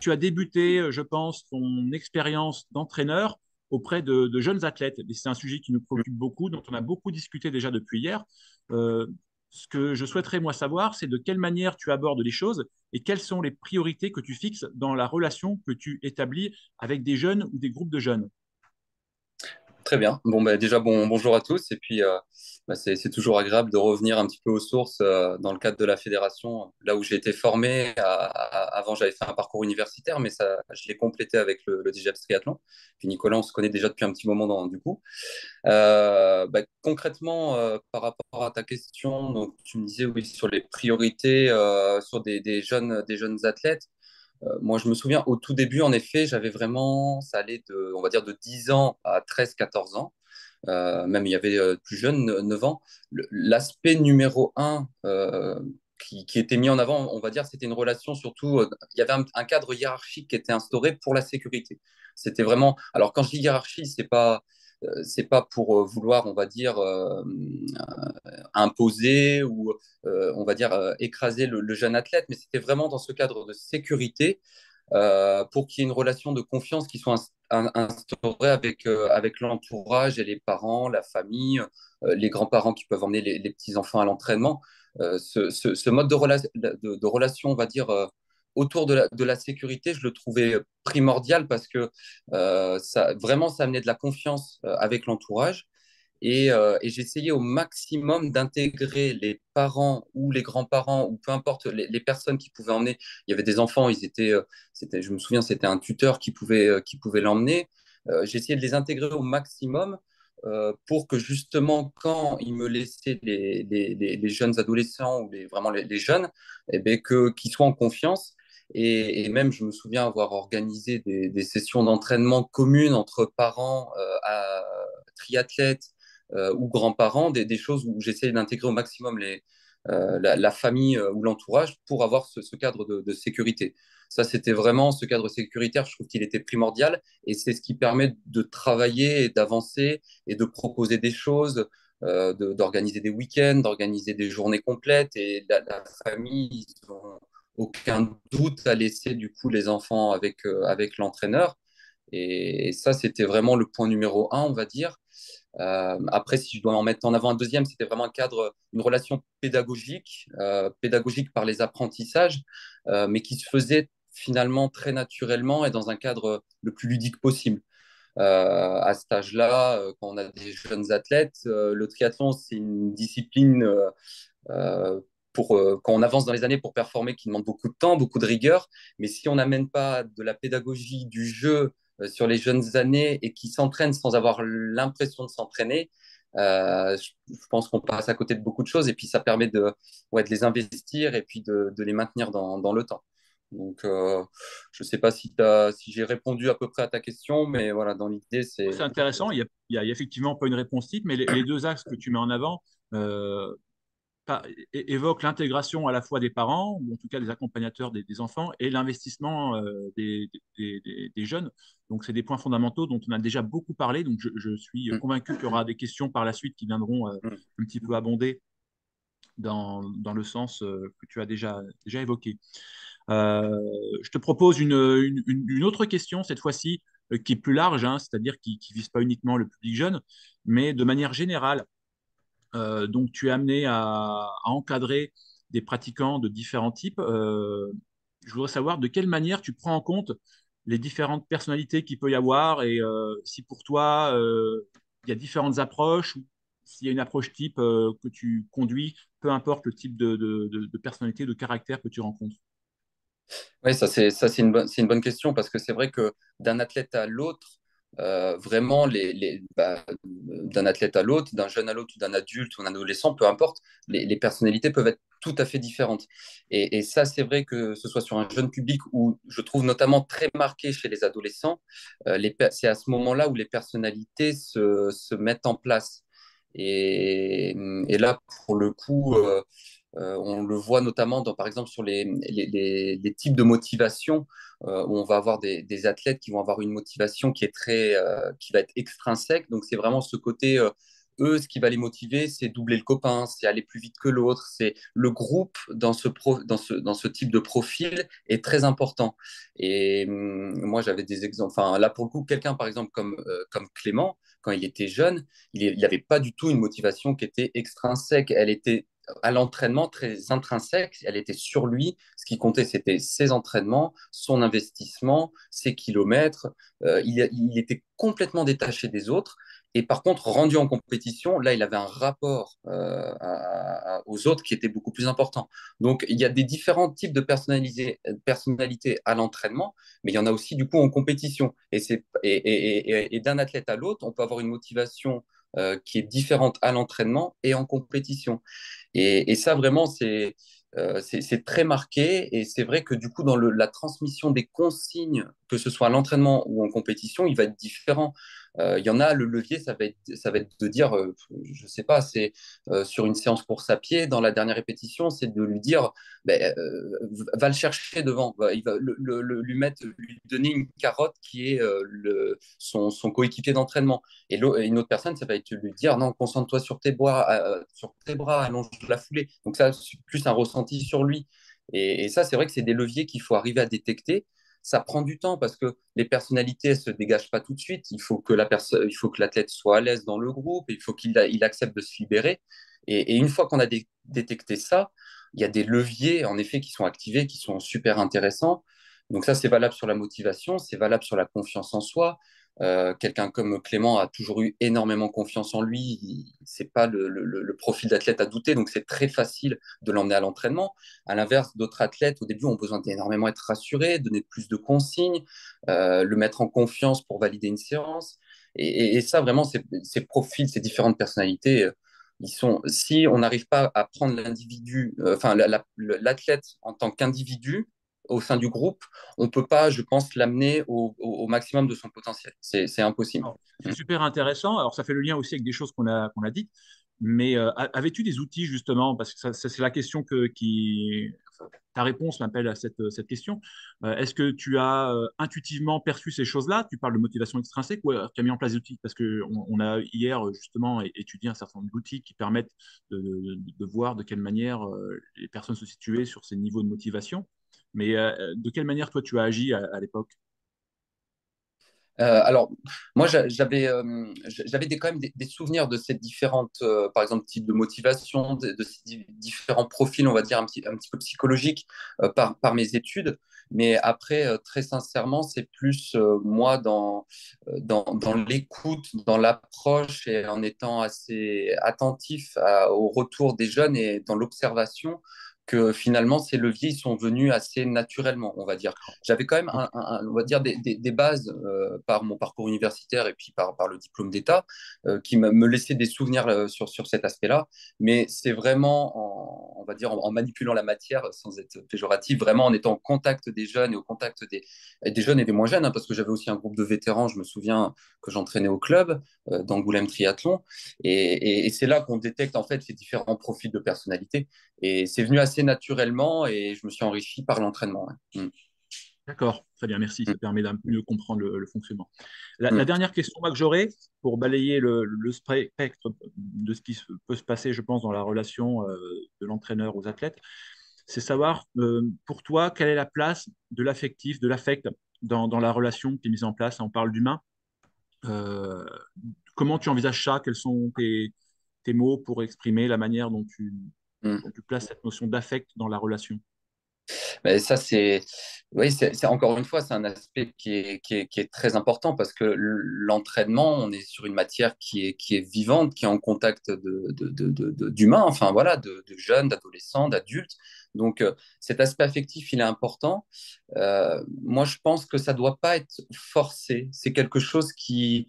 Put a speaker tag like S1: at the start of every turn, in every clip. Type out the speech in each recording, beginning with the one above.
S1: tu as débuté, je pense, ton expérience d'entraîneur auprès de jeunes athlètes. Et c'est un sujet qui nous préoccupe beaucoup, dont on a beaucoup discuté déjà depuis hier. Euh, Ce que je souhaiterais, moi, savoir, c'est de quelle manière tu abordes les choses et quelles sont les priorités que tu fixes dans la relation que tu établis avec des jeunes ou des groupes de jeunes.
S2: Très bien. Bon, bah, déjà, bonjour à tous. Et puis, c'est toujours agréable de revenir un petit peu aux sources dans le cadre de la fédération, là où j'ai été formé. Avant, j'avais fait un parcours universitaire, mais ça, je l'ai complété avec le DGEPS Triathlon. Puis Nicolas, on se connaît déjà depuis un petit moment du coup. Concrètement, par rapport à ta question, donc, tu me disais, oui, sur les priorités, sur des jeunes athlètes. Moi, je me souviens, au tout début, en effet, j'avais vraiment, ça allait on va dire, de 10 ans à 13, 14 ans. Même il y avait plus jeune, 9 ans. L'aspect numéro un qui était mis en avant, on va dire, c'était une relation surtout, il y avait un cadre hiérarchique qui était instauré pour la sécurité. C'était vraiment, alors quand je dis hiérarchie, c'est pas pour vouloir, on va dire, imposer ou, on va dire, écraser le jeune athlète, mais c'était vraiment dans ce cadre de sécurité pour qu'il y ait une relation de confiance qui soit instaurée avec l'entourage et les parents, la famille, les grands-parents qui peuvent emmener les petits-enfants à l'entraînement. Ce mode de relation, on va dire, autour de la sécurité, je le trouvais primordial parce que vraiment, ça amenait de la confiance avec l'entourage. Et j'essayais au maximum d'intégrer les parents ou les grands-parents ou peu importe les personnes qui pouvaient emmener. Il y avait des enfants, je me souviens, c'était un tuteur qui pouvait l'emmener. J'essayais de les intégrer au maximum pour que justement, quand ils me laissaient les jeunes adolescents ou vraiment les jeunes, qu'ils soient en confiance. Et même, je me souviens avoir organisé des sessions d'entraînement communes entre parents, triathlètes ou grands-parents, des choses où j'essaie d'intégrer au maximum la famille ou l'entourage pour avoir ce cadre de sécurité. Ça, c'était vraiment ce cadre sécuritaire, je trouve qu'il était primordial et c'est ce qui permet de travailler et d'avancer et de proposer des choses, d'organiser des week-ends, d'organiser des journées complètes et la famille, ils n'ont aucun doute à laisser du coup les enfants avec l'entraîneur. Et ça, c'était vraiment le point numéro un, on va dire. Après, si je dois en mettre en avant un deuxième, c'était vraiment un cadre, une relation pédagogique, pédagogique par les apprentissages, mais qui se faisait finalement très naturellement et dans un cadre le plus ludique possible. À cet âge-là, quand on a des jeunes athlètes, le triathlon, c'est une discipline euh, quand on avance dans les années pour performer qui demande beaucoup de temps, beaucoup de rigueur. Mais si on n'amène pas de la pédagogie, du jeu sur les jeunes années et qui s'entraînent sans avoir l'impression de s'entraîner, je pense qu'on passe à côté de beaucoup de choses et puis ça permet ouais, de les investir et puis de les maintenir dans le temps. Donc, je ne sais pas si j'ai répondu à peu près à ta question, mais voilà, dans l'idée,
S1: C'est intéressant. Il y a effectivement pas une réponse type, mais les deux axes que tu mets en avant euh, évoquent l'intégration à la fois des parents, ou en tout cas des accompagnateurs des enfants, et l'investissement des jeunes. Donc, c'est des points fondamentaux dont on a déjà beaucoup parlé. Donc, je suis
S2: Mm,
S1: convaincu qu'il y aura des questions par la suite qui viendront
S2: mm.
S1: un petit peu abonder dans le sens que tu as déjà évoqué. Euh, je te propose une autre question, cette fois-ci, qui est plus large, hein, c'est-à-dire qui ne vise pas uniquement le public jeune, mais de manière générale. Donc, tu es amené à encadrer des pratiquants de différents types. Je voudrais savoir de quelle manière tu prends en compte les différentes personnalités qu'il peut y avoir et si pour toi, il y a différentes approches ou s'il y a une approche type que tu conduis, peu importe le type de personnalité, de caractère que tu rencontres.
S2: Oui, ça c'est une bonne question parce que c'est vrai que d'un athlète à l'autre, vraiment, d'un athlète à l'autre, d'un jeune à l'autre, ou d'un adulte ou d'un adolescent, peu importe, les personnalités peuvent être tout à fait différentes. Et ça, c'est vrai que ce soit sur un jeune public ou je trouve notamment très marqué chez les adolescents, c'est à ce moment-là où les personnalités se mettent en place. Et, et là, pour le coup, on le voit notamment par exemple sur les types de motivation où on va avoir des athlètes qui vont avoir une motivation qui va être extrinsèque. Donc c'est vraiment ce côté eux, ce qui va les motiver, c'est doubler le copain, c'est aller plus vite que l'autre. C'est le groupe dans ce type de profil est très important. Et moi, j'avais des exemples. Enfin, là, pour le coup, quelqu'un, par exemple, comme Clément, quand il était jeune, il n'avait pas du tout une motivation qui était extrinsèque. Elle était à l'entraînement très intrinsèque. Elle était sur lui. Ce qui comptait, c'était ses entraînements, son investissement, ses kilomètres. Il était complètement détaché des autres. Et par contre, rendu en compétition, là, il avait un rapport aux autres qui était beaucoup plus important. Donc, il y a des différents types de personnalités à l'entraînement, mais il y en a aussi du coup en compétition. Et d'un athlète à l'autre, on peut avoir une motivation qui est différente à l'entraînement et en compétition. Et ça, vraiment, c'est très marqué. Et c'est vrai que du coup, dans la transmission des consignes, que ce soit à l'entraînement ou en compétition, il va être différent. Il y en a, le levier, ça va être de dire, je sais pas, c'est sur une séance course à pied, dans la dernière répétition, c'est de lui dire, ben, va le chercher devant, il va lui donner une carotte qui est son coéquipier d'entraînement. Et une autre personne, ça va être lui dire, non, concentre-toi sur tes bras, allonge la foulée. Donc ça, c'est plus un ressenti sur lui. Et ça, c'est vrai que c'est des leviers qu'il faut arriver à détecter. Ça prend du temps parce que les personnalités ne se dégagent pas tout de suite. Il faut que l'athlète soit à l'aise dans le groupe, il faut qu'il accepte de se libérer. Et une fois qu'on a détecté ça, il y a des leviers, en effet, qui sont activés, qui sont super intéressants. Donc ça, c'est valable sur la motivation, c'est valable sur la confiance en soi. Quelqu'un comme Clément a toujours eu énormément confiance en lui. C'est pas le profil d'athlète à douter, donc c'est très facile de l'emmener à l'entraînement. À l'inverse, d'autres athlètes, au début, ont besoin d'énormément être rassurés, donner plus de consignes, le mettre en confiance pour valider une séance. Et ça, vraiment, ces profils, ces différentes personnalités, si on n'arrive pas à prendre l'individu, l'athlète en tant qu'individu au sein du groupe, on ne peut pas, je pense, l'amener au maximum de son potentiel. C'est impossible.
S1: Alors, c'est super intéressant. Alors, ça fait le lien aussi avec des choses qu'on a dites. Mais avais-tu des outils, justement, parce que c'est la question enfin, ta réponse m'appelle à cette question. Est-ce que tu as intuitivement perçu ces choses-là? Tu parles de motivation extrinsèque ou tu as mis en place des outils? Parce qu'on a hier, justement, étudié un certain nombre d'outils qui permettent de voir de quelle manière les personnes se situaient sur ces niveaux de motivation. Mais de quelle manière, toi, tu as agi à l'époque?
S2: Alors, moi, j'avais quand même des souvenirs de ces différentes, par exemple, types de motivation, de ces différents profils, on va dire, un petit peu psychologiques par mes études. Mais après, très sincèrement, c'est plus moi dans l'écoute, dans l'approche et en étant assez attentif au retour des jeunes et dans l'observation que finalement ces leviers ils sont venus assez naturellement, on va dire. J'avais quand même,
S1: Ok.
S2: on va dire, des bases par mon parcours universitaire et puis par le diplôme d'État qui me laissaient des souvenirs sur cet aspect-là. Mais c'est vraiment, on va dire, en manipulant la matière sans être péjoratif, vraiment en étant en contact des jeunes et au contact des jeunes et des moins jeunes, hein, parce que j'avais aussi un groupe de vétérans, je me souviens que j'entraînais au club d'Angoulême Triathlon. Et c'est là qu'on détecte en fait ces différents profils de personnalité. Et c'est venu assez naturellement et je me suis enrichi par l'entraînement. Ouais.
S1: D'accord, très bien, merci.
S2: Mm,
S1: Ça permet d'un mieux comprendre le fonctionnement. La
S2: mm,
S1: dernière question moi, que j'aurais, pour balayer le spectre de ce qui peut se passer, je pense, dans la relation de l'entraîneur aux athlètes, c'est savoir, pour toi, quelle est la place de l'affectif, de l'affect dans la relation qui est mise en place. On parle d'humain. Euh, Comment tu envisages ça? Quels sont tes mots pour exprimer la manière
S2: mm.
S1: dont tu places cette notion d'affect dans la relation?
S2: Mais ça, oui, encore une fois, c'est un aspect qui est très important parce que l'entraînement, on est sur une matière qui est vivante, qui est en contact d'humains, enfin voilà, de jeunes, d'adolescents, d'adultes. Donc, cet aspect affectif, il est important. Moi, je pense que ça doit pas être forcé. C'est quelque chose qui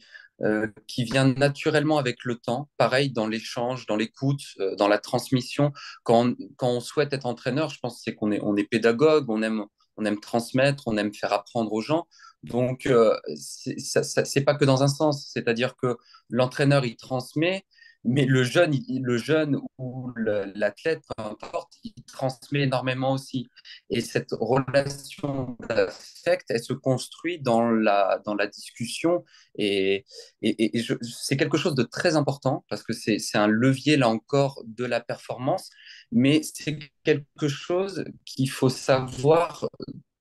S2: vient naturellement avec le temps. Pareil dans l'échange, dans l'écoute, dans la transmission. Quand on souhaite être entraîneur, je pense que c'est on est pédagogue, on aime transmettre, on aime faire apprendre aux gens. Donc, c'est pas que dans un sens. C'est-à-dire que l'entraîneur, il transmet, mais le jeune ou l'athlète, peu importe, il transmet énormément aussi. Et cette relation d'affect, elle se construit dans la discussion. Et, c'est quelque chose de très important parce que c'est un levier, là encore, de la performance, mais c'est quelque chose qu'il faut savoir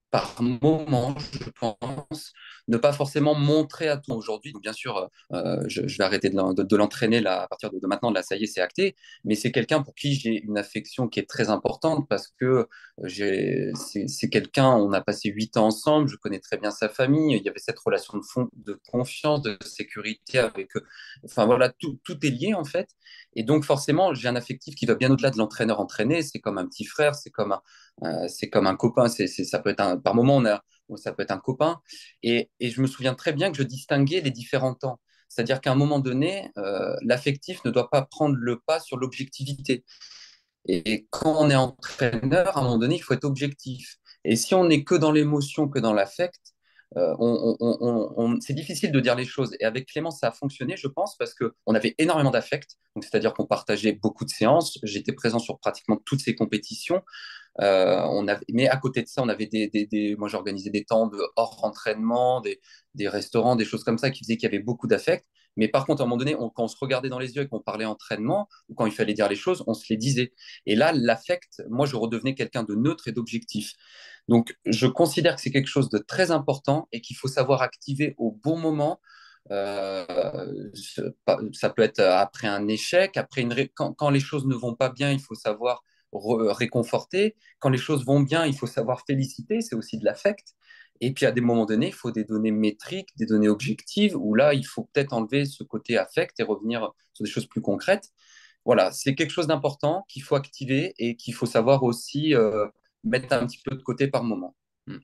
S2: par moment, je pense, ne pas forcément montrer à tout aujourd'hui. Donc, bien sûr, je vais arrêter de l'entraîner là, à partir de maintenant. Là, ça y est, c'est acté. Mais c'est quelqu'un pour qui j'ai une affection qui est très importante parce que c'est quelqu'un, on a passé 8 ans ensemble, je connais très bien sa famille. Il y avait cette relation de confiance, de sécurité avec eux. Enfin, voilà, tout est lié en fait. Et donc, forcément, j'ai un affectif qui va bien au-delà de l'entraîneur entraîné. C'est comme un petit frère, c'est comme un copain. Ça peut être par moment, ça peut être un copain. Et je me souviens très bien que je distinguais les différents temps. C'est-à-dire qu'à un moment donné, l'affectif ne doit pas prendre le pas sur l'objectivité. Et quand on est entraîneur, à un moment donné, il faut être objectif. Et si on n'est que dans l'émotion, que dans l'affect, c'est difficile de dire les choses. Et avec Clément, ça a fonctionné, je pense, parce qu'on avait énormément d'affect. Donc, c'est-à-dire qu'on partageait beaucoup de séances. J'étais présent sur pratiquement toutes ces compétitions. Mais à côté de ça, on avait moi j'organisais des temps de hors entraînement, des restaurants, des choses comme ça qui faisaient qu'il y avait beaucoup d'affect. Mais par contre, à un moment donné, quand on se regardait dans les yeux et qu'on parlait entraînement, ou quand il fallait dire les choses, on se les disait. Et là, l'affect, moi, je redevenais quelqu'un de neutre et d'objectif. Donc, je considère que c'est quelque chose de très important et qu'il faut savoir activer au bon moment. Euh, Ça peut être après un échec, quand les choses ne vont pas bien, il faut savoir réconforter. Quand les choses vont bien, il faut savoir féliciter, c'est aussi de l'affect. Et puis à des moments donnés, il faut des données métriques, des données objectives, où là, il faut peut-être enlever ce côté affect et revenir sur des choses plus concrètes. Voilà, c'est quelque chose d'important qu'il faut activer et qu'il faut savoir aussi mettre un petit peu de côté par moment. Mm.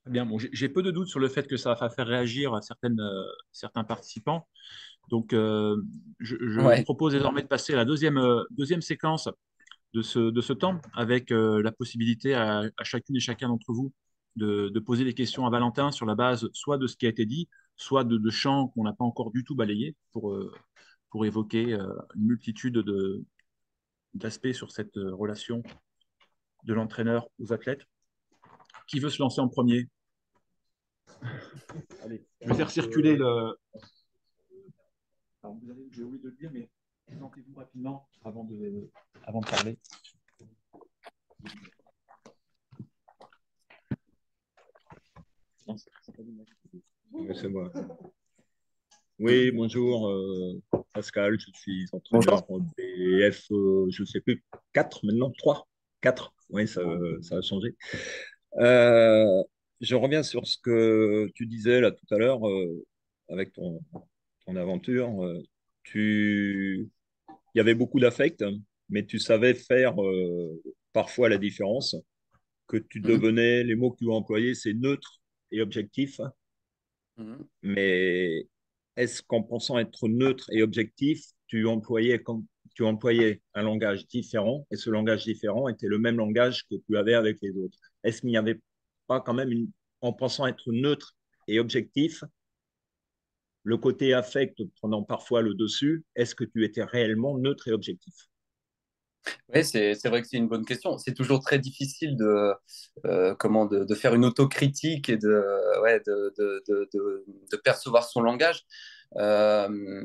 S1: Très bien, bon, j'ai peu de doutes sur le fait que ça va faire réagir certains participants. Donc, je
S2: Ouais.
S1: propose désormais de passer à la deuxième séquence de ce temps, avec la possibilité à chacune et chacun d'entre vous de poser des questions à Valentin sur la base soit de ce qui a été dit, soit de champs qu'on n'a pas encore du tout balayés pour évoquer une multitude d'aspects sur cette relation de l'entraîneur aux athlètes. Qui veut se lancer en premier? Allez, je vais faire circuler le. Alors, j'ai oublié de le dire, mais présentez-vous rapidement avant de parler.
S3: C'est moi. Oui, bonjour Pascal, je suis
S2: Bonjour.
S3: entraîneur BF, je ne sais plus, 4 maintenant, 3, 4. Oui, ça a changé. Euh, je reviens sur ce que tu disais là tout à l'heure avec ton aventure. Il y avait beaucoup d'affect, mais tu savais faire parfois la différence, que tu
S2: Mhm.
S3: devenais, les mots que tu as employés, c'est neutre et objectif.
S2: Mhm.
S3: Mais est-ce qu'en pensant être neutre et objectif, tu employais un langage différent et ce langage différent était le même langage que tu avais avec les autres? Est-ce qu'il n'y avait pas quand même, en pensant être neutre et objectif, le côté affect prenant parfois le dessus, est-ce que tu étais réellement neutre et objectif?
S2: Oui, c'est vrai que c'est une bonne question. C'est toujours très difficile de faire une autocritique et de percevoir son langage. Euh,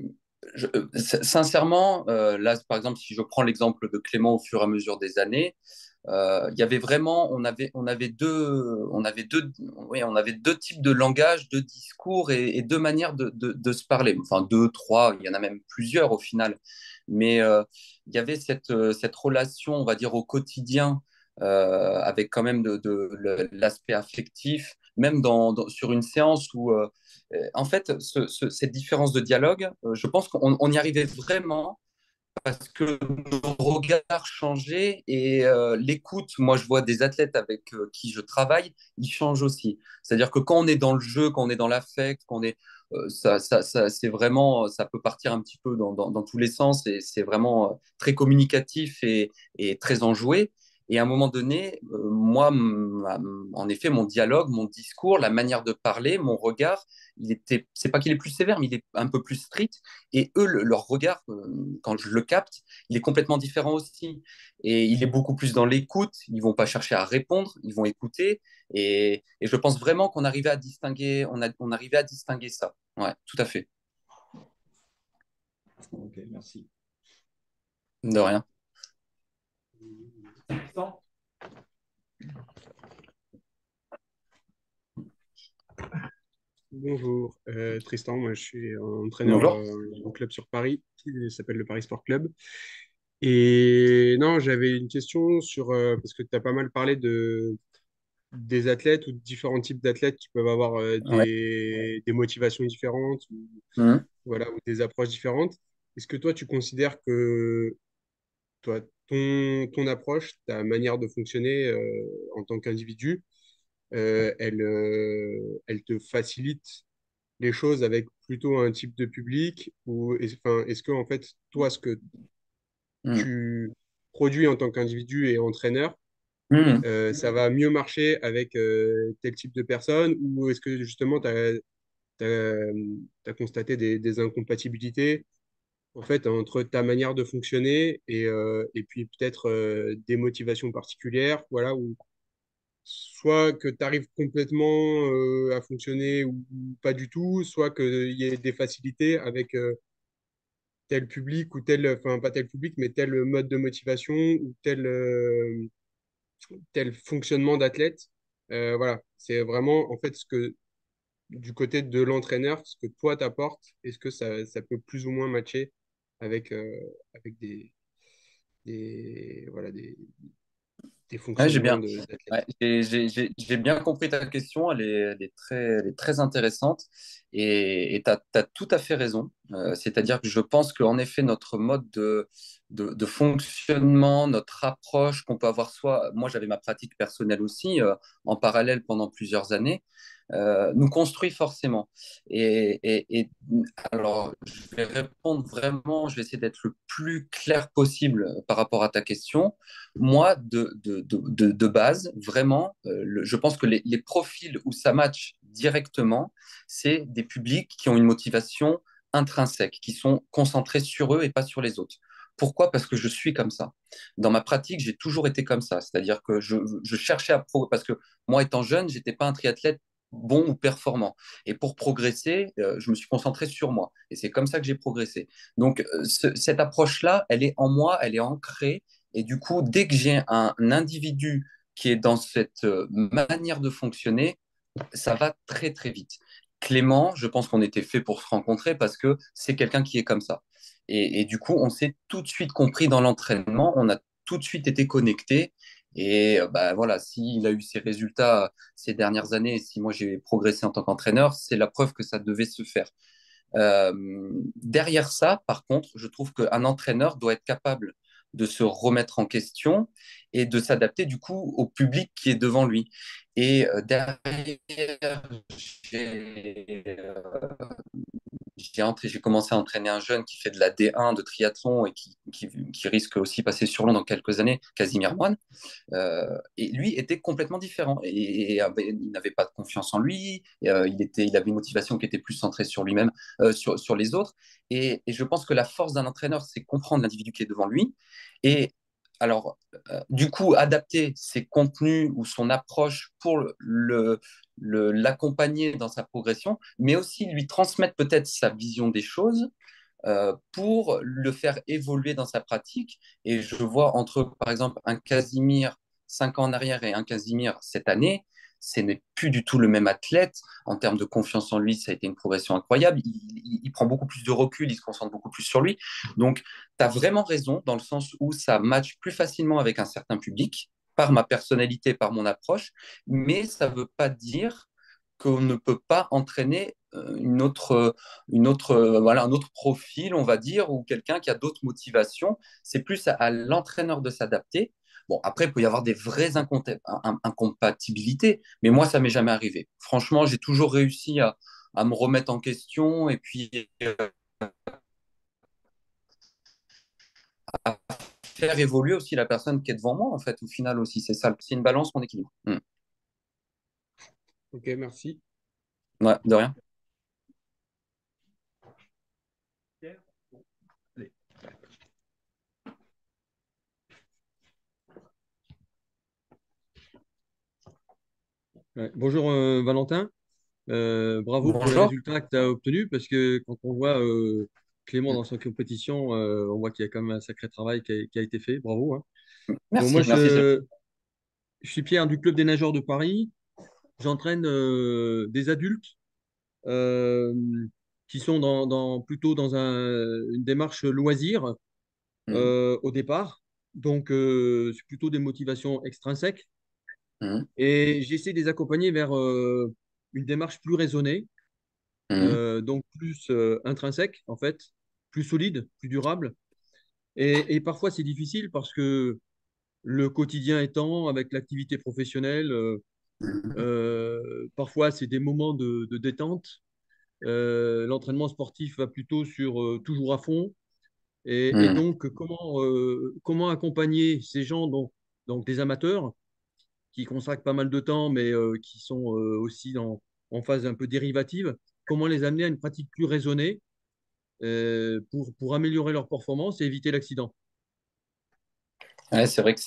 S2: Sincèrement, là, par exemple, si je prends l'exemple de Clément au fur et à mesure des années, il y avait vraiment, on avait deux types de langage, deux discours et deux manières de se parler. Enfin, deux, trois, il y en a même plusieurs au final. Mais il y avait cette relation, on va dire, au quotidien, avec quand même l'aspect affectif, même sur une séance où, en fait, cette différence de dialogue, je pense qu'on y arrivait vraiment parce que nos regards changeaient et l'écoute, moi je vois des athlètes avec qui je travaille, ils changent aussi. C'est-à-dire que quand on est dans le jeu, quand on est dans l'affect, quand on est, c'est vraiment, ça peut partir un petit peu dans tous les sens et c'est vraiment très communicatif et très enjoué. Et à un moment donné, moi, en effet, mon dialogue, mon discours, la manière de parler, mon regard, c'est pas qu'il est plus sévère, mais il est un peu plus strict. Et eux, leur regard, quand je le capte, il est complètement différent aussi. Et il est beaucoup plus dans l'écoute. Ils vont pas chercher à répondre, ils vont écouter. Et je pense vraiment qu'on arrivait à distinguer, on arrivait à distinguer ça. Ouais, tout à fait.
S3: Ok, merci.
S2: De rien.
S4: Bonjour, Tristan, moi je suis entraîneur
S2: Bonjour.
S4: au club sur Paris qui s'appelle le Paris Sport Club. Et non, j'avais une question sur, parce que tu as pas mal parlé des athlètes ou de différents types d'athlètes qui peuvent avoir
S2: Ouais.
S4: des motivations différentes
S2: Mhm.
S4: voilà, ou des approches différentes. Est-ce que toi tu considères que toi, ton approche, ta manière de fonctionner en tant qu'individu, elle te facilite les choses avec plutôt un type de public ou enfin, est-ce que en fait toi ce que
S2: Mhm.
S4: tu produis en tant qu'individu et entraîneur
S2: Mhm.
S4: ça va mieux marcher avec tel type de personne ou est-ce que justement tu as constaté des incompatibilités en fait entre ta manière de fonctionner et puis peut-être des motivations particulières voilà ou soit que tu arrives complètement à fonctionner ou pas du tout, soit qu'il y ait des facilités avec tel public ou tel, enfin pas tel public, mais tel mode de motivation ou tel fonctionnement d'athlète. Voilà, c'est vraiment en fait ce que du côté de l'entraîneur, ce que toi t'apportes, est-ce que ça peut plus ou moins matcher avec, avec voilà, des
S2: Ouais, j'ai
S4: fonctionnements
S2: bien,
S4: d'athlète.
S2: ouais, j'ai bien compris ta question. Elle est très intéressante et tu as tout à fait raison. C'est-à-dire que je pense qu'en effet, notre mode de fonctionnement, notre approche qu'on peut avoir soit, moi j'avais ma pratique personnelle aussi en parallèle pendant plusieurs années, nous construit forcément. Et alors, je vais répondre vraiment, je vais essayer d'être le plus clair possible par rapport à ta question. Moi, de base, vraiment, je pense que les profils où ça match directement, c'est des publics qui ont une motivation intrinsèque, qui sont concentrés sur eux et pas sur les autres. Pourquoi? Parce que je suis comme ça. Dans ma pratique, j'ai toujours été comme ça. C'est-à-dire que je cherchais parce que moi, étant jeune, j'étais pas un triathlète bon ou performant. Et pour progresser, je me suis concentré sur moi. Et c'est comme ça que j'ai progressé. Donc, cette approche-là, elle est en moi, elle est ancrée. Et du coup, dès que j'ai un individu qui est dans cette manière de fonctionner, ça va très très vite. Clément, je pense qu'on était fait pour se rencontrer parce que c'est quelqu'un qui est comme ça. Et du coup, on s'est tout de suite compris dans l'entraînement, on a tout de suite été connectés. Et bah, voilà, s'il a eu ses résultats ces dernières années, si moi j'ai progressé en tant qu'entraîneur, c'est la preuve que ça devait se faire. Euh, Derrière ça, par contre, je trouve qu'un entraîneur doit être capable de se remettre en question et de s'adapter du coup au public qui est devant lui. Et derrière, j'ai j'ai commencé à entraîner un jeune qui fait de la D1 de triathlon et qui risque aussi passer sur Lyon dans quelques années, Casimir Moine. Et lui était complètement différent. Il n'avait pas de confiance en lui. Il avait une motivation qui était plus centrée sur lui-même, sur les autres. Et je pense que la force d'un entraîneur, c'est comprendre l'individu qui est devant lui. Et alors, du coup, adapter ses contenus ou son approche pour l'accompagner dans sa progression, mais aussi lui transmettre peut-être sa vision des choses pour le faire évoluer dans sa pratique. Et je vois entre, par exemple, un Casimir 5 ans en arrière et un Casimir cette année, ce n'est plus du tout le même athlète. En termes de confiance en lui, ça a été une progression incroyable. Il prend beaucoup plus de recul, il se concentre beaucoup plus sur lui. Donc, tu as vraiment raison dans le sens où ça matche plus facilement avec un certain public, par ma personnalité, par mon approche, mais ça ne veut pas dire qu'on ne peut pas entraîner voilà, un autre profil, on va dire, ou quelqu'un qui a d'autres motivations. C'est plus à l'entraîneur de s'adapter. Bon, après, il peut y avoir des vraies incompatibilités, mais moi, ça m'est jamais arrivé. Franchement, j'ai toujours réussi à me remettre en question et puis à faire évoluer aussi la personne qui est devant moi, en fait, au final aussi. C'est ça, c'est une balance, mon équilibre.
S4: Ok, merci.
S2: Ouais, de rien.
S5: Ouais. Bonjour Valentin. Bravo pour les
S2: Bonjour.
S5: résultats que tu as obtenus parce que quand on voit Clément dans sa compétition, on voit qu'il y a quand même un sacré travail qui a été fait. Bravo, hein. Bon, moi,
S2: Merci, merci.
S5: je suis Pierre du Club des nageurs de Paris. J'entraîne des adultes euh, qui sont plutôt dans une démarche loisir
S2: Mhm,
S5: au départ. Donc, c'est plutôt des motivations extrinsèques.
S2: mhm,
S5: Et j'essaie de les accompagner vers une démarche plus raisonnée,
S2: mhm,
S5: donc plus intrinsèque, en fait, plus solide, plus durable. Et parfois, c'est difficile parce que le quotidien étant, avec l'activité professionnelle,
S2: mhm,
S5: parfois, c'est des moments de détente. L'entraînement sportif va plutôt sur toujours à fond. Et
S2: mhm,
S5: donc, comment accompagner ces gens, donc des amateurs, qui consacrent pas mal de temps, mais qui sont aussi en phase un peu dérivative, comment les amener à une pratique plus raisonnée pour améliorer leur performance et éviter l'accident.
S2: Ouais, c'est vrai que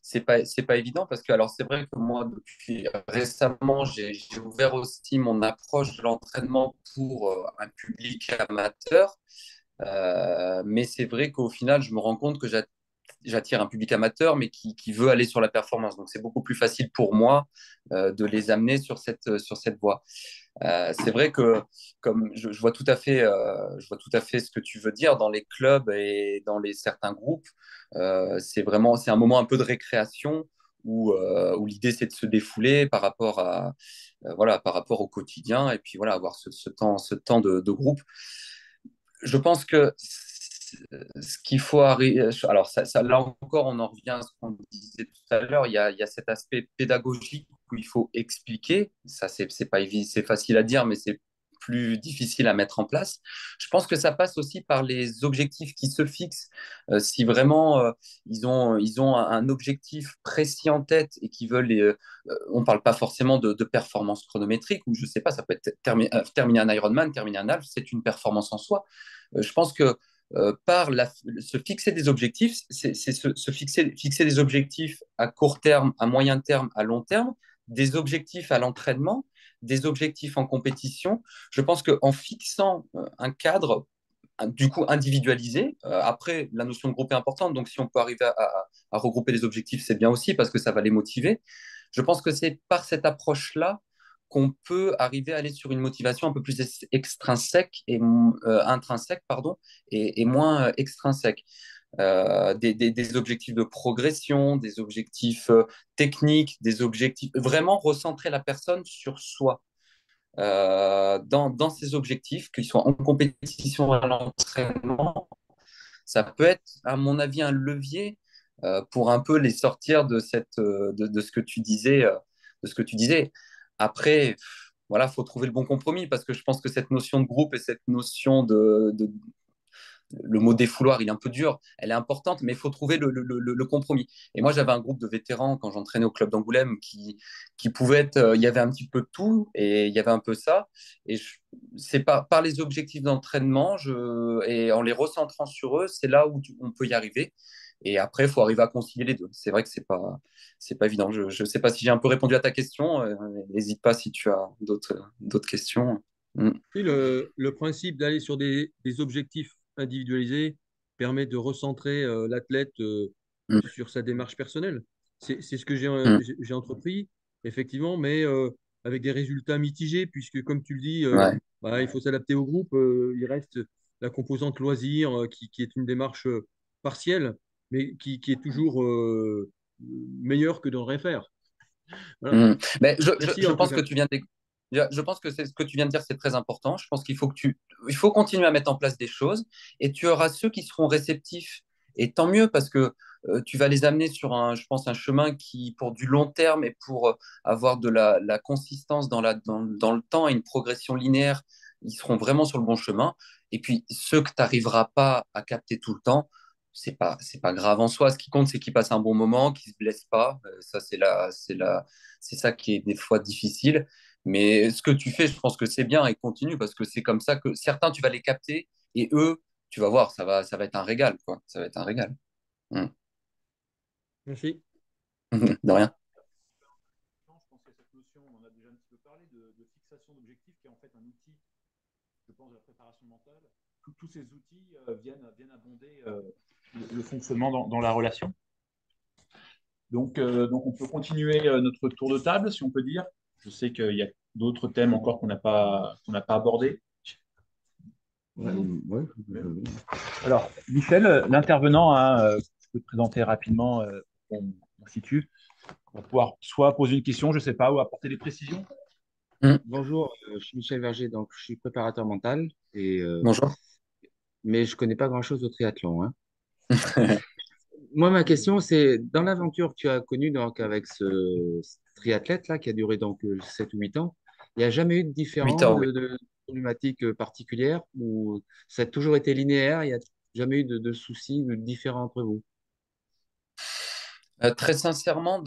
S2: c'est pas évident parce que alors c'est vrai que moi depuis récemment j'ai ouvert aussi mon approche de l'entraînement pour un public amateur. Mais c'est vrai qu'au final je me rends compte que j'attire un public amateur mais qui veut aller sur la performance, donc c'est beaucoup plus facile pour moi de les amener sur cette voie. C'est vrai que comme je vois tout à fait, je vois tout à fait ce que tu veux dire dans les clubs et dans certains groupes. C'est un moment un peu de récréation où l'idée c'est de se défouler par rapport voilà, par rapport au quotidien et puis voilà, avoir ce temps de groupe. Je pense que ce qu'il faut arriver. Alors, là encore, on en revient à ce qu'on disait tout à l'heure. Il y a cet aspect pédagogique où il faut expliquer. Ça, c'est pas c'est facile à dire, mais c'est plus difficile à mettre en place. Je pense que ça passe aussi par les objectifs qui se fixent. Si vraiment ils ont un objectif précis en tête et qu'ils veulent on parle pas forcément de performance chronométrique ou je sais pas, ça peut être terminer un Ironman, terminer un half, c'est une performance en soi. Je pense que se fixer des objectifs, c'est fixer des objectifs à court terme, à moyen terme, à long terme, des objectifs à l'entraînement, des objectifs en compétition. Je pense qu'en fixant un cadre, du coup individualisé, après, la notion de groupe est importante, donc si on peut arriver à regrouper les objectifs, c'est bien aussi parce que ça va les motiver. Je pense que c'est par cette approche-là qu'on peut arriver à aller sur une motivation un peu plus extrinsèque et intrinsèque, pardon, et moins extrinsèque. Des objectifs de progression, des objectifs techniques, des objectifs vraiment recentrer la personne sur soi. Dans ces objectifs, qu'ils soient en compétition à l'entraînement, ça peut être, à mon avis, un levier pour un peu les sortir de ce que tu disais, de ce que tu disais. Après, voilà, faut trouver le bon compromis parce que je pense que cette notion de groupe et cette notion le mot défouloir, il est un peu dur, elle est importante, mais il faut trouver le compromis. Et moi, j'avais un groupe de vétérans quand j'entraînais au club d'Angoulême qui pouvait être, il y avait un petit peu de tout et il y avait un peu ça. Et c'est par les objectifs d'entraînement et en les recentrant sur eux, c'est là où on peut y arriver. Et après, il faut arriver à concilier les deux. C'est vrai que c'est pas évident. Je ne sais pas si j'ai un peu répondu à ta question. N'hésite pas si tu as d'autres questions. Mm.
S5: Et le principe d'aller sur des objectifs individualisés permet de recentrer l'athlète
S2: Mm.
S5: sur sa démarche personnelle. C'est ce que
S2: Mm.
S5: j'ai entrepris, effectivement, mais avec des résultats mitigés, puisque, comme tu le dis,
S2: Ouais.
S5: bah, il faut s'adapter au groupe. Il reste la composante loisir, qui est une démarche partielle, mais qui est toujours meilleure que de ne rien faire. Voilà.
S2: Mm. Mais
S5: Merci
S2: je
S5: en tout
S2: pense que
S5: cas.
S2: je pense que c'est ce que tu viens de dire, c'est très important. Je pense il faut continuer à mettre en place des choses et tu auras ceux qui seront réceptifs et tant mieux parce que tu vas les amener sur je pense, un chemin qui, pour du long terme et pour avoir de la consistance dans le temps et une progression linéaire, ils seront vraiment sur le bon chemin. Et puis ceux que tu n'arriveras pas à capter tout le temps, c'est pas grave en soi. Ce qui compte, c'est qu'ils passent un bon moment, qu'ils se blessent pas. Ça, c'est ça qui est des fois difficile. Mais ce que tu fais, je pense que c'est bien et continue parce que c'est comme ça que certains, tu vas les capter et eux, tu vas voir, ça va être un régal, quoi. Ça va être un régal. Mm.
S5: Merci.
S2: De rien.
S1: Je pense que cette notion, on en a déjà un petit peu parlé, de fixation d'objectifs, qui est en fait un outil, je pense, de la préparation mentale. Tous ces outils viennent abonder le fonctionnement dans la relation. Donc, on peut continuer notre tour de table, si on peut dire. Je sais qu'il y a d'autres thèmes encore qu'on n'a pas abordés.
S6: Ouais, ouais,
S1: Alors, Michel, l'intervenant, hein, je peux te présenter rapidement, on situe. On va pouvoir soit poser une question, je ne sais pas, ou apporter des précisions.
S6: Bonjour, je suis Michel Verger, donc je suis préparateur mental,
S2: Bonjour.
S6: mais je connais pas grand-chose au triathlon, hein. Moi, ma question, c'est dans l'aventure que tu as connue donc, avec ce triathlète-là qui a duré donc 7 ou 8 ans, il n'y a jamais eu de
S2: 8
S6: différent,
S2: heures, oui.
S6: de problématique particulière ou ça a toujours été linéaire, il n'y a jamais eu de soucis, de différents entre vous?
S2: Très sincèrement,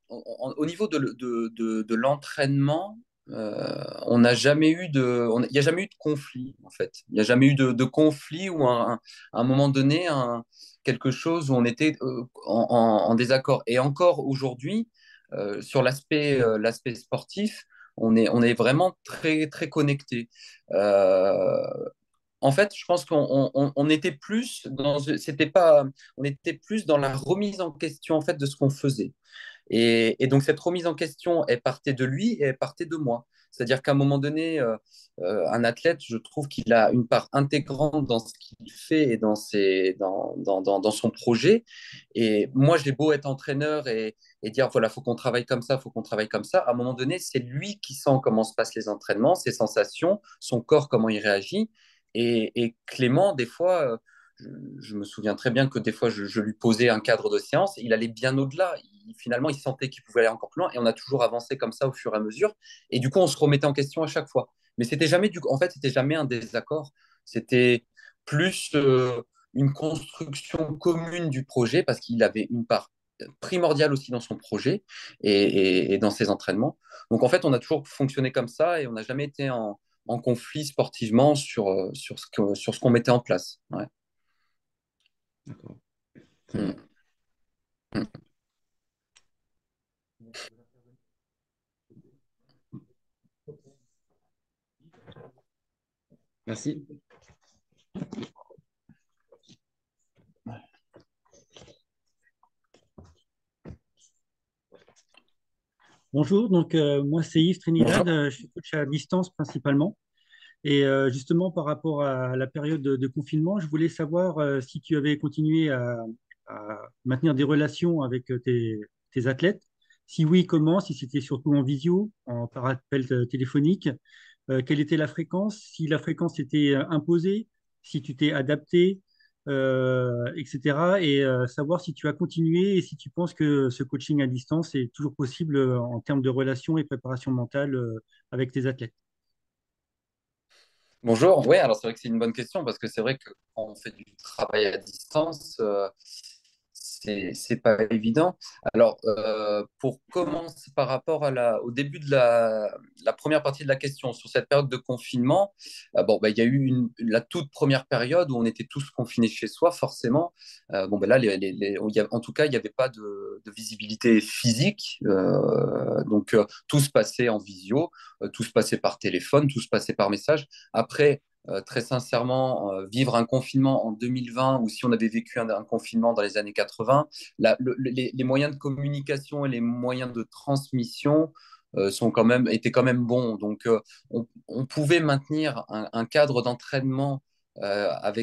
S2: au niveau de l'entraînement, on n'a jamais eu il n'y a jamais eu de conflit, en fait. Il n'y a jamais eu de conflit ou à un moment donné, quelque chose où on était en désaccord. Et encore aujourd'hui, sur l'aspect sportif, on est vraiment très, très connecté. Euh, En fait, je pense on était plus c'était pas, on était plus dans la remise en question en fait de ce qu'on faisait. Et donc cette remise en question, elle partait de lui et elle partait de moi. C'est-à-dire qu'à un moment donné, un athlète, je trouve qu'il a une part intégrante dans ce qu'il fait et dans son projet. Et moi, j'ai beau être entraîneur et dire, voilà, faut qu'on travaille comme ça, faut qu'on travaille comme ça. À un moment donné, c'est lui qui sent comment se passent les entraînements, ses sensations, son corps, comment il réagit. Et Clément, des fois, je me souviens très bien que des fois, je lui posais un cadre de séance, il allait bien au-delà. Finalement, il sentait qu'il pouvait aller encore plus loin et on a toujours avancé comme ça au fur et à mesure. Et du coup, on se remettait en question à chaque fois. Mais en fait, c'était jamais un désaccord. C'était plus une construction commune du projet parce qu'il avait une part primordiale aussi dans son projet et dans ses entraînements. Donc, en fait, on a toujours fonctionné comme ça et on n'a jamais été en conflit sportivement sur ce qu'on mettait en place. Ouais.
S6: D'accord. Très
S2: Mm.
S6: bien.
S2: Mm.
S6: Merci.
S7: Bonjour, donc moi c'est Yves
S2: Bonjour.
S7: Trinidad, je suis coach à distance principalement. Et justement par rapport à la période de confinement, je voulais savoir si tu avais continué à maintenir des relations avec tes athlètes. Si oui, comment? Si c'était surtout en visio, par appel téléphonique, quelle était la fréquence? Si la fréquence était imposée, si tu t'es adapté, etc. Et savoir si tu as continué et si tu penses que ce coaching à distance est toujours possible en termes de relations et préparation mentale avec tes athlètes.
S2: Bonjour. Oui, alors c'est vrai que c'est une bonne question parce que c'est vrai que quand on fait du travail à distance, c'est pas évident. Alors, pour commencer par rapport au début de la première partie de la question, sur cette période de confinement, bon, bah, il y a eu la toute première période où on était tous confinés chez soi, forcément. Bon, ben là, en tout cas, il n'y avait pas de visibilité physique. Donc, tout se passait en visio, tout se passait par téléphone, tout se passait par message. Après, très sincèrement, vivre un confinement en 2020 ou si on avait vécu un confinement dans les années 80, les moyens de communication et les moyens de transmission étaient quand même bons. Donc, on pouvait maintenir un cadre d'entraînement enfin,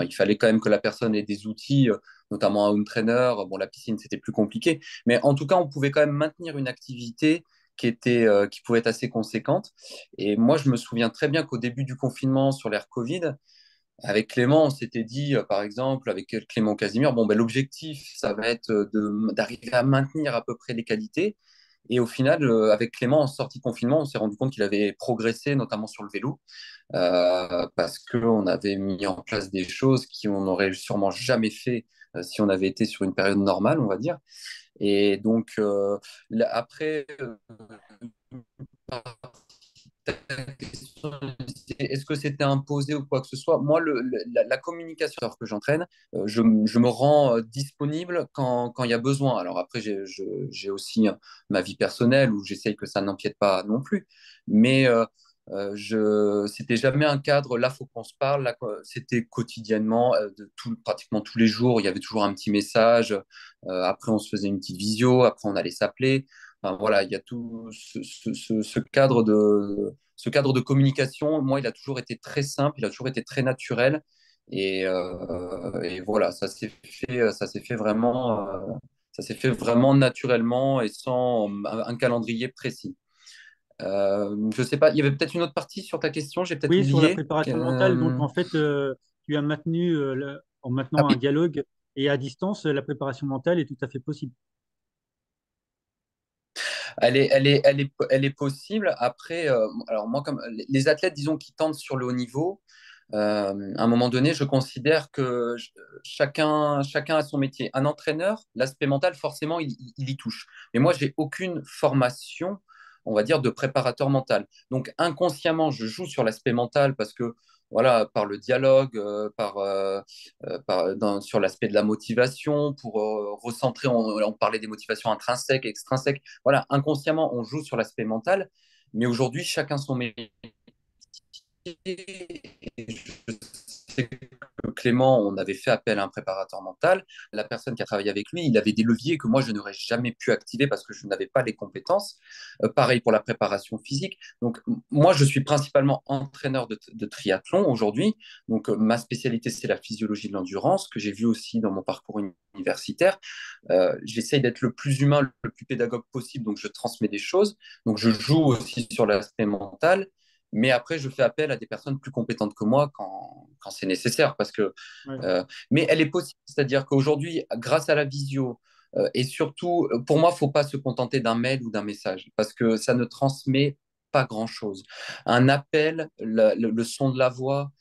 S2: il fallait quand même que la personne ait des outils, notamment un home trainer. Bon, la piscine, c'était plus compliqué. Mais en tout cas, on pouvait quand même maintenir une activité qui pouvait être assez conséquente. Et moi, je me souviens très bien qu'au début du confinement sur l'ère Covid, avec Clément, on s'était dit, par exemple, avec Clément Casimir, bon, ben, l'objectif, ça va être d'arriver à maintenir à peu près les qualités. Et au final, avec Clément, en sortie de confinement, on s'est rendu compte qu'il avait progressé, notamment sur le vélo, parce qu'on avait mis en place des choses qu'on n'aurait sûrement jamais fait si on avait été sur une période normale, on va dire. Et donc, après, est-ce que c'était imposé ou quoi que ce soit? Moi, la communication que j'entraîne, je me rends disponible quand il y a besoin. Alors après, j'ai aussi ma vie personnelle où j'essaye que ça n'empiète pas non plus. Mais c'était jamais un cadre, là, faut qu'on se parle. Là, c'était quotidiennement, pratiquement tous les jours, il y avait toujours un petit message. Après, on se faisait une petite visio, après, on allait s'appeler. Enfin, voilà, il y a tout ce cadre de communication. Moi, il a toujours été très simple, il a toujours été très naturel. Et voilà, ça s'est fait vraiment naturellement et sans un calendrier précis. Je sais pas, il y avait peut-être une autre partie sur ta question, j'ai peut-être
S7: Oui, sur la
S2: oublié.
S7: préparation mentale. Donc, en fait, tu as maintenu, en
S2: Ah
S7: maintenant un
S2: oui,
S7: dialogue et à distance, la préparation mentale est tout à fait possible.
S2: elle est possible. Après, alors moi, comme les athlètes, disons, qui tentent sur le haut niveau, à un moment donné, je considère que chacun a son métier. Un entraîneur, l'aspect mental, forcément, il y touche. Mais moi, j'ai aucune formation, on va dire, de préparateur mental. Donc, inconsciemment, je joue sur l'aspect mental parce que, voilà, par le dialogue, sur l'aspect de la motivation, pour recentrer, on parlait des motivations intrinsèques, extrinsèques. Voilà, inconsciemment, on joue sur l'aspect mental. Mais aujourd'hui, chacun son métier. Je sais que Clément, on avait fait appel à un préparateur mental. La personne qui a travaillé avec lui, il avait des leviers que moi, je n'aurais jamais pu activer parce que je n'avais pas les compétences. Pareil pour la préparation physique. Donc, moi, je suis principalement entraîneur de triathlon aujourd'hui. Donc, ma spécialité, c'est la physiologie de l'endurance, que j'ai vu aussi dans mon parcours universitaire. J'essaye d'être le plus humain, le plus pédagogue possible. Donc, je transmets des choses. Donc, je joue aussi sur l'aspect mental. Mais après, je fais appel à des personnes plus compétentes que moi quand c'est nécessaire.
S7: Ouais.
S2: Mais elle est possible. C'est-à-dire qu'aujourd'hui, grâce à la visio, et surtout, pour moi, il ne faut pas se contenter d'un mail ou d'un message, parce que ça ne transmet pas grand-chose. Un appel, le son de la voix,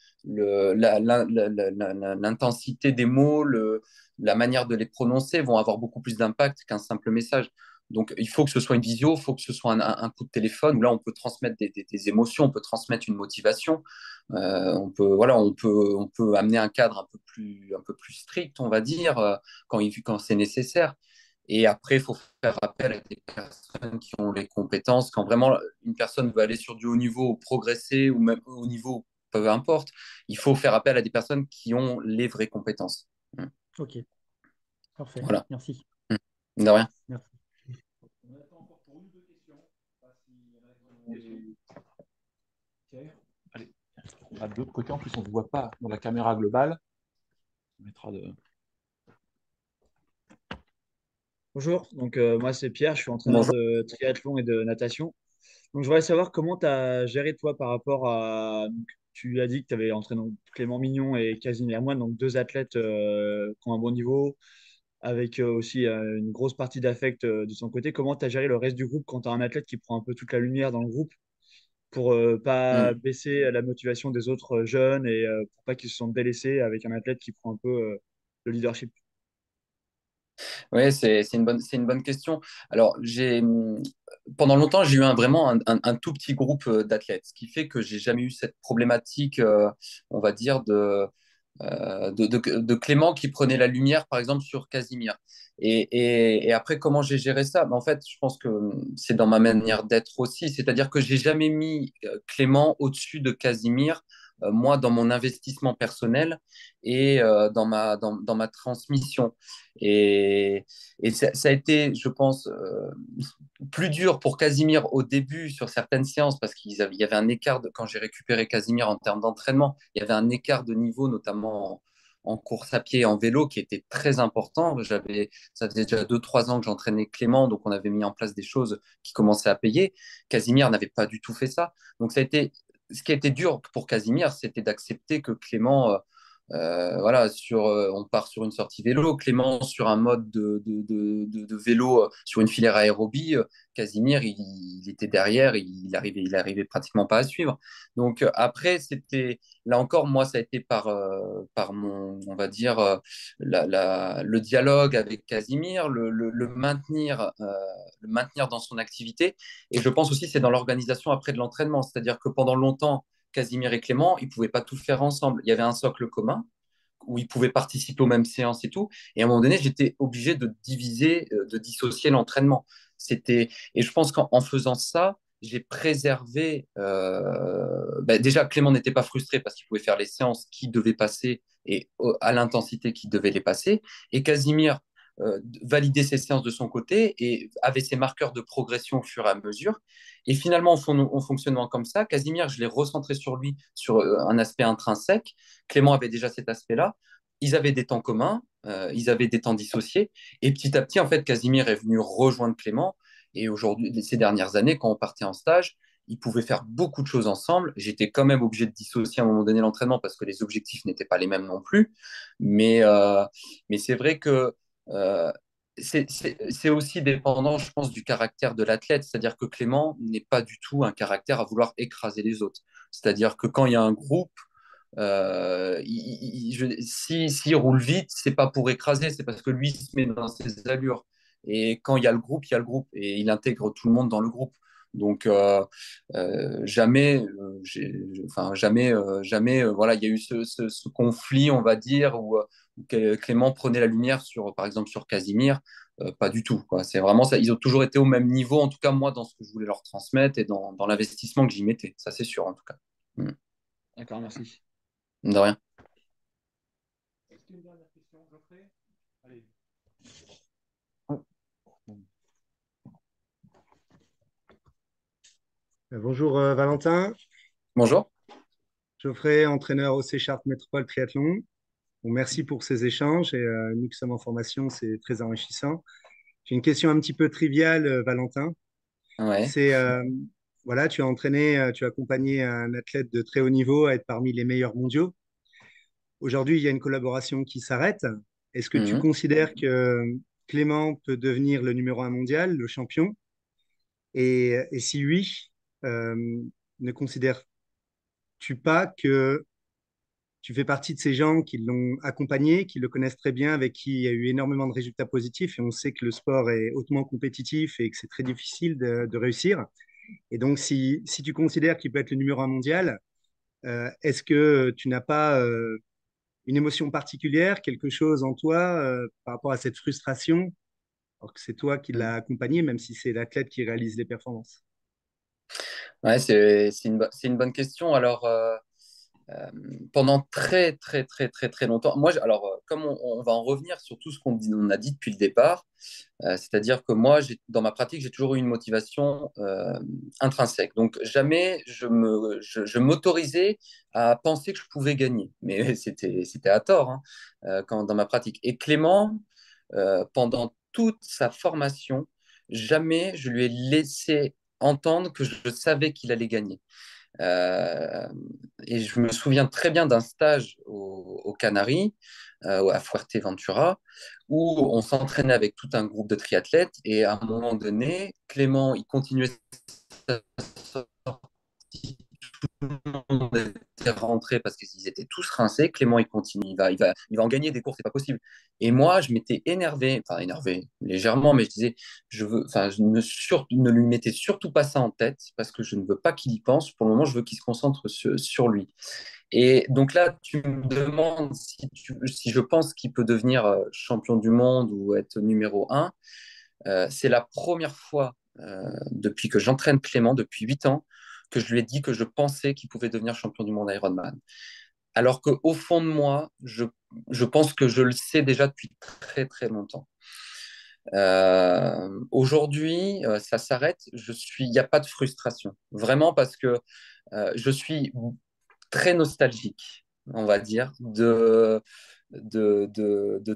S2: l'intensité des mots, la manière de les prononcer vont avoir beaucoup plus d'impact qu'un simple message. Donc, il faut que ce soit une visio, il faut que ce soit un coup de téléphone où là, on peut transmettre des émotions, on peut transmettre une motivation. On peut amener un cadre un peu plus strict, on va dire, quand c'est nécessaire. Et après, il faut faire appel à des personnes qui ont les compétences. Quand vraiment une personne veut aller sur du haut niveau, progresser, ou même au niveau, peu importe, il faut faire appel à des personnes qui ont les vraies compétences.
S7: Ok, parfait.
S2: Voilà.
S7: Merci.
S2: De rien.
S7: Merci.
S1: On attend encore pour une ou deux questions. Je sais pas s'il y en a qui ont des- Ok. Allez, on va de l'autre côté. En plus, on ne voit pas dans la caméra globale. On mettra de...
S8: Bonjour, donc moi c'est Pierre, je suis entraîneur
S2: Bonjour.
S8: de triathlon et de natation. Donc je voudrais savoir comment tu as géré toi par rapport à... donc, tu as dit que tu avais entraîné donc, Clément Mignon et Casimir Moine, donc deux athlètes qui ont un bon niveau, avec aussi une grosse partie d'affect de son côté. Comment tu as géré le reste du groupe quand tu as un athlète qui prend un peu toute la lumière dans le groupe pour pas
S2: Mm.
S8: baisser la motivation des autres jeunes et pour pas qu'ils se sentent délaissés avec un athlète qui prend un peu le leadership?
S2: Oui, c'est une bonne question. Alors, pendant longtemps, j'ai eu vraiment un tout petit groupe d'athlètes, ce qui fait que j'ai jamais eu cette problématique, on va dire, de Clément qui prenait la lumière, par exemple, sur Casimir. Et après, comment j'ai géré ça? Ben, en fait, je pense que c'est dans ma manière d'être aussi, c'est-à-dire que j'ai jamais mis Clément au-dessus de Casimir, moi, dans mon investissement personnel et dans ma transmission. Et, et ça a été, je pense, plus dur pour Casimir au début sur certaines séances parce il y avait un écart quand j'ai récupéré Casimir en termes d'entraînement, il y avait un écart de niveau, notamment en course à pied et en vélo, qui était très important. Ça faisait déjà 2, 3 ans que j'entraînais Clément, donc on avait mis en place des choses qui commençaient à payer. Casimir n'avait pas du tout fait ça. Donc ce qui a été dur pour Casimir, c'était d'accepter que Clément Voilà, on part sur une sortie vélo, Clément sur un mode de vélo sur une filière aérobie, Casimir, il était derrière, il arrivait pratiquement pas à suivre. Donc après, là encore, moi, ça a été par on va dire, le dialogue avec Casimir, le maintenir dans son activité. Et je pense aussi c'est dans l'organisation après de l'entraînement, c'est-à-dire que pendant longtemps, Casimir et Clément, ils ne pouvaient pas tout faire ensemble. Il y avait un socle commun où ils pouvaient participer aux mêmes séances et tout. Et à un moment donné, j'étais obligé de diviser, de dissocier l'entraînement. Et je pense qu'en faisant ça, j'ai préservé. Déjà, Clément n'était pas frustré parce qu'il pouvait faire les séances qui devaient passer et à l'intensité qui devait les passer. Et Casimir validait ses séances de son côté et avait ses marqueurs de progression au fur et à mesure. Et finalement, en fonctionnant comme ça, Casimir, je l'ai recentré sur lui, sur un aspect intrinsèque. Clément avait déjà cet aspect-là. Ils avaient des temps communs, ils avaient des temps dissociés. Et petit à petit, en fait, Casimir est venu rejoindre Clément. Et aujourd'hui, ces dernières années, quand on partait en stage, ils pouvaient faire beaucoup de choses ensemble. J'étais quand même obligé de dissocier à un moment donné l'entraînement parce que les objectifs n'étaient pas les mêmes non plus. Mais c'est vrai que euh, c'est aussi dépendant, je pense, du caractère de l'athlète. C'est-à-dire que Clément n'est pas du tout un caractère à vouloir écraser les autres. C'est-à-dire que quand il y a un groupe, s'il roule vite, c'est pas pour écraser, c'est parce que lui il se met dans ses allures. Et quand il y a le groupe, il y a le groupe et il intègre tout le monde dans le groupe. Donc jamais, voilà, il y a eu ce conflit, on va dire, où Clément prenait la lumière sur, par exemple, sur Casimir. Pas du tout, quoi. C'est vraiment ça. Ils ont toujours été au même niveau, en tout cas moi, dans ce que je voulais leur transmettre et dans l'investissement que j'y mettais. Ça, c'est sûr, en tout cas. Mm.
S8: D'accord, merci.
S2: De rien.
S7: Est-ce qu'il y a une dernière question, Geoffrey? Allez.
S9: Bonjour Valentin,
S2: Bonjour.
S9: Geoffrey, entraîneur au C-Sharp Métropole Triathlon. Bon, merci pour ces échanges et nous qui sommes en formation, c'est très enrichissant. J'ai une question un petit peu triviale, Valentin.
S2: Ouais.
S9: C'est, voilà, tu as entraîné, tu as accompagné un athlète de très haut niveau à être parmi les meilleurs mondiaux. Aujourd'hui, il y a une collaboration qui s'arrête. Est-ce que tu
S2: Mhm.
S9: considères que Clément peut devenir le numéro un mondial, le champion? Et si oui, ne considères-tu pas que tu fais partie de ces gens qui l'ont accompagné, qui le connaissent très bien, avec qui il y a eu énormément de résultats positifs, et on sait que le sport est hautement compétitif et que c'est très difficile de réussir. Et donc, si tu considères qu'il peut être le numéro un mondial, est-ce que tu n'as pas une émotion particulière, quelque chose en toi par rapport à cette frustration, alors que c'est toi qui l'as accompagné, même si c'est l'athlète qui réalise les performances?
S2: Ouais, c'est une bonne question. Alors, euh, pendant très, très, très, très, très longtemps, moi, alors, comme on va en revenir sur tout ce on a dit depuis le départ, c'est-à-dire que moi, dans ma pratique, j'ai toujours eu une motivation intrinsèque. Donc, jamais je m'autorisais à penser que je pouvais gagner. Mais c'était à tort hein, dans ma pratique. Et Clément, pendant toute sa formation, jamais je lui ai laissé entendre que je savais qu'il allait gagner. Euh, et je me souviens très bien d'un stage aux Canaries, à Fuerteventura, où on s'entraînait avec tout un groupe de triathlètes. Et à un moment donné, Clément, il continuait sa sortie, tout le monde était rentré parce qu'ils étaient tous rincés. Clément, il continue, il va en gagner des courses, c'est pas possible. Et moi, je m'étais énervé légèrement, mais je disais, ne lui mettais surtout pas ça en tête parce que je ne veux pas qu'il y pense. Pour le moment, je veux qu'il se concentre sur lui. Et donc là, tu me demandes si je pense qu'il peut devenir champion du monde ou être numéro un. C'est la première fois depuis que j'entraîne Clément, depuis 8 ans, que je lui ai dit que je pensais qu'il pouvait devenir champion du monde Ironman. Alors qu'au fond de moi, je pense que je le sais déjà depuis très très longtemps. Aujourd'hui, ça s'arrête. Il n'y a pas de frustration, vraiment parce que je suis très nostalgique, on va dire, de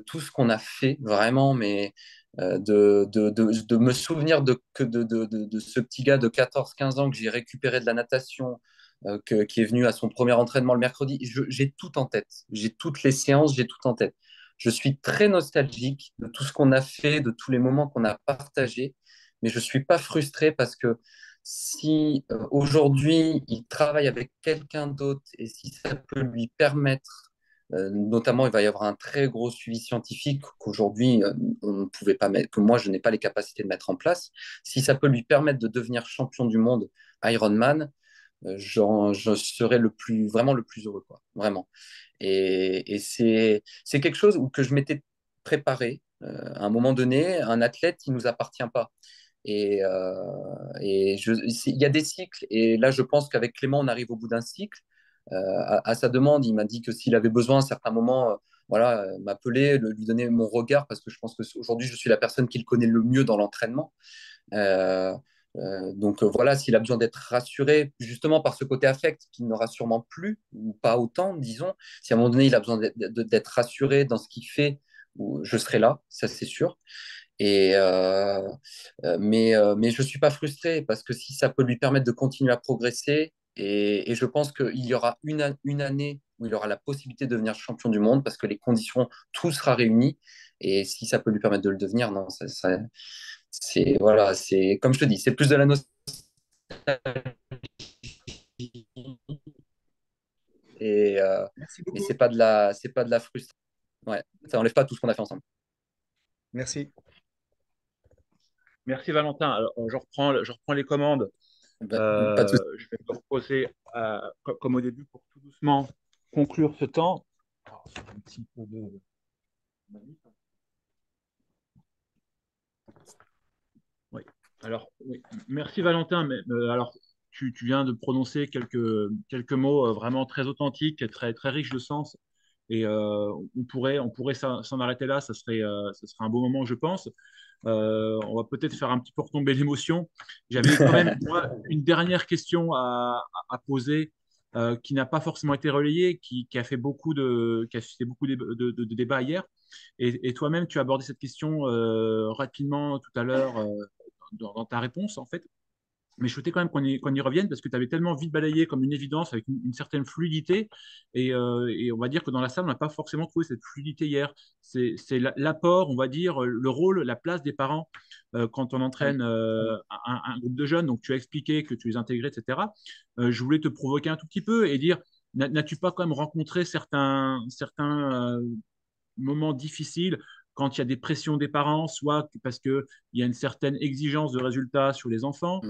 S2: tout ce qu'on a fait, vraiment, mais de me souvenir de ce petit gars de 14 15 ans que j'ai récupéré de la natation, qui est venu à son premier entraînement le mercredi. J'ai tout en tête. J'ai toutes les séances, j'ai tout en tête. Je suis très nostalgique de tout ce qu'on a fait, de tous les moments qu'on a partagés, mais je ne suis pas frustré parce que si aujourd'hui il travaille avec quelqu'un d'autre et si ça peut lui permettre, notamment il va y avoir un très gros suivi scientifique qu'aujourd'hui on ne pouvait pas mettre, que moi je n'ai pas les capacités de mettre en place, si ça peut lui permettre de devenir champion du monde Ironman, je serais vraiment le plus heureux, quoi, vraiment. Et c'est quelque chose que je m'étais préparé. À un moment donné, un athlète, il ne nous appartient pas. Il y a des cycles, et là, je pense qu'avec Clément, on arrive au bout d'un cycle. À sa demande, il m'a dit que s'il avait besoin à certains moments, voilà, m'appeler, lui donner mon regard, parce que je pense qu'aujourd'hui, je suis la personne qui le connaît le mieux dans l'entraînement. Euh, donc voilà, s'il a besoin d'être rassuré, justement par ce côté affect qui n'aura sûrement plus, ou pas autant, disons, si à un moment donné il a besoin d'être rassuré dans ce qu'il fait, je serai là, ça c'est sûr. Mais je ne suis pas frustré parce que si ça peut lui permettre de continuer à progresser, et je pense qu'il y aura une année où il aura la possibilité de devenir champion du monde parce que les conditions, tout sera réuni. Et si ça peut lui permettre de le devenir, non, c'est voilà, c'est comme je te dis, c'est plus de la nostalgie et, euh,
S9: Merci
S2: et
S9: beaucoup.
S2: c'est pas de la frustration. Ouais, ça enlève pas tout ce qu'on a fait ensemble.
S9: Merci.
S1: Merci Valentin. Alors, je reprends les commandes.
S2: Pas de souci.
S1: Je vais me reposer comme au début pour tout doucement conclure ce temps. Alors, c'est un petit peu de... Oui. Alors, oui. Merci Valentin. Mais, alors, tu viens de prononcer quelques mots vraiment très authentiques, très, très riches de sens. Et on pourrait s'en arrêter là. Ça serait un beau moment, je pense. On va peut-être faire un petit peu retomber l'émotion. J'avais quand même, moi, une dernière question à poser qui n'a pas forcément été relayée, qui a fait qui a suscité beaucoup de débats hier. Et toi-même, tu as abordé cette question rapidement tout à l'heure dans ta réponse, en fait. Mais je souhaitais quand même qu'on y revienne parce que tu avais tellement vite balayé comme une évidence avec une certaine fluidité. Et on va dire que dans la salle, on n'a pas forcément trouvé cette fluidité hier. C'est l'apport, on va dire, le rôle, la place des parents quand on entraîne un groupe de jeunes. Donc, tu as expliqué que tu les intégrais, etc. Je voulais te provoquer un tout petit peu et dire, n'as-tu pas quand même rencontré certains moments difficiles quand il y a des pressions des parents, soit parce qu'il y a une certaine exigence de résultats sur les enfants,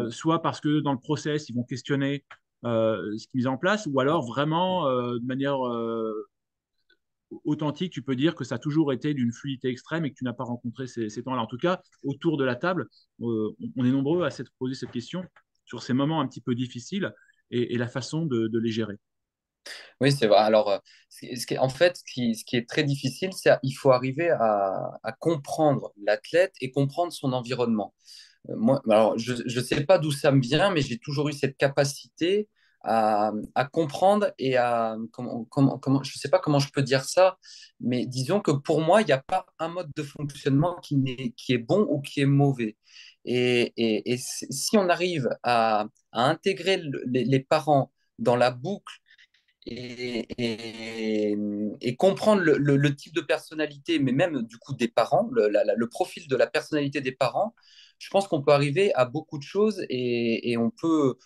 S1: soit parce que dans le process, ils vont questionner ce qui est mis en place, ou alors vraiment de manière authentique, tu peux dire que ça a toujours été d'une fluidité extrême et que tu n'as pas rencontré ces temps-là. En tout cas, autour de la table, on est nombreux à s'être posé cette question sur ces moments un petit peu difficiles et la façon de les gérer.
S2: Oui, c'est vrai. Alors, en fait, ce qui est très difficile, c'est il faut arriver à comprendre l'athlète et comprendre son environnement. Moi, alors, je ne sais pas d'où ça me vient, mais j'ai toujours eu cette capacité à comprendre et je ne sais pas comment je peux dire ça, mais disons que pour moi, il n'y a pas un mode de fonctionnement qui est bon ou qui est mauvais. Et si on arrive à intégrer les parents dans la boucle et comprendre le type de personnalité, mais même du coup des parents, le profil de la personnalité des parents, je pense qu'on peut arriver à beaucoup de choses et on peut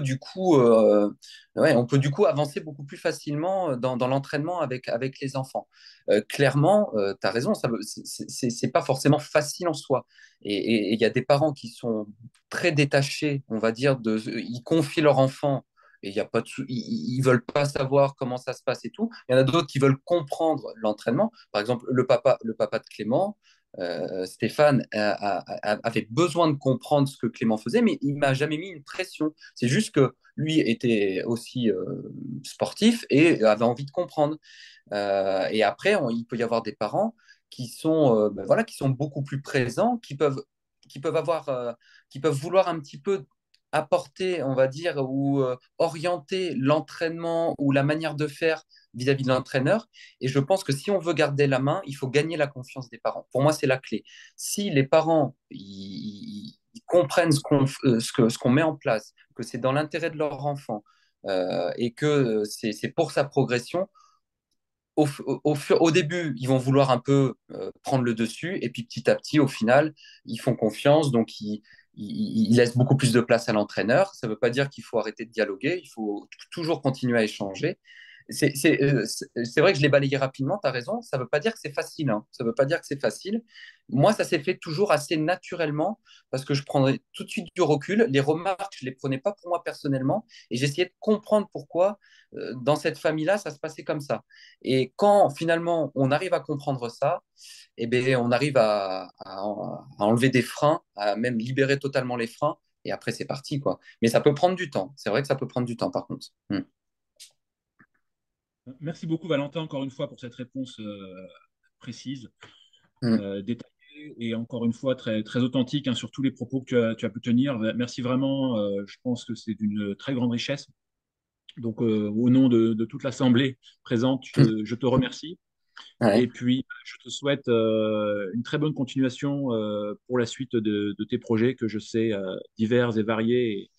S2: du coup, ouais, on peut du coup avancer beaucoup plus facilement dans l'entraînement avec les enfants. Clairement, tu as raison, c'est pas forcément facile en soi. Et il y a des parents qui sont très détachés, on va dire, ils confient leur enfant et y a pas ils veulent pas savoir comment ça se passe et tout. Il y en a d'autres qui veulent comprendre l'entraînement. Par exemple, le papa de Clément, Stéphane, avait besoin de comprendre ce que Clément faisait, mais il m'a jamais mis une pression. C'est juste que lui était aussi sportif et avait envie de comprendre. Et après, il peut y avoir des parents qui sont, ben voilà, qui sont beaucoup plus présents, qui peuvent avoir, qui peuvent vouloir un petit peu apporter, on va dire, ou orienter l'entraînement ou la manière de faire vis-à-vis de l'entraîneur. Et je pense que si on veut garder la main, il faut gagner la confiance des parents. Pour moi, c'est la clé. Si les parents, ils comprennent ce qu'on met en place, que c'est dans l'intérêt de leur enfant et que c'est pour sa progression, au début, ils vont vouloir un peu prendre le dessus, et puis petit à petit, au final, ils font confiance, donc ils laissent beaucoup plus de place à l'entraîneur. Ça ne veut pas dire qu'il faut arrêter de dialoguer, il faut toujours continuer à échanger. C'est vrai que je l'ai balayé rapidement, tu as raison, ça ne veut pas dire que c'est facile, hein. Ça veut pas dire que c'est facile. Moi, ça s'est fait toujours assez naturellement, parce que je prendrais tout de suite du recul. Les remarques, je ne les prenais pas pour moi personnellement, et j'essayais de comprendre pourquoi dans cette famille-là, ça se passait comme ça. Et quand finalement on arrive à comprendre ça, eh bien, on arrive à enlever des freins, à même libérer totalement les freins, et après c'est parti, quoi. Mais ça peut prendre du temps. C'est vrai que ça peut prendre du temps, par contre.
S1: Merci beaucoup, Valentin, encore une fois, pour cette réponse précise,
S2: Mm.
S1: détaillée et encore une fois très, très authentique, hein, sur tous les propos que tu as pu tenir. Merci vraiment. Je pense que c'est d'une très grande richesse. Donc, au nom de toute l'Assemblée présente, je te remercie.
S2: Ouais.
S1: Et puis, je te souhaite une très bonne continuation pour la suite de tes projets que je sais divers et variés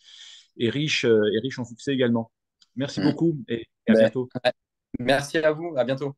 S1: et riches en succès également. Merci
S2: Mm.
S1: beaucoup et à
S2: Ben,
S1: bientôt.
S2: ouais. Merci à vous, à bientôt.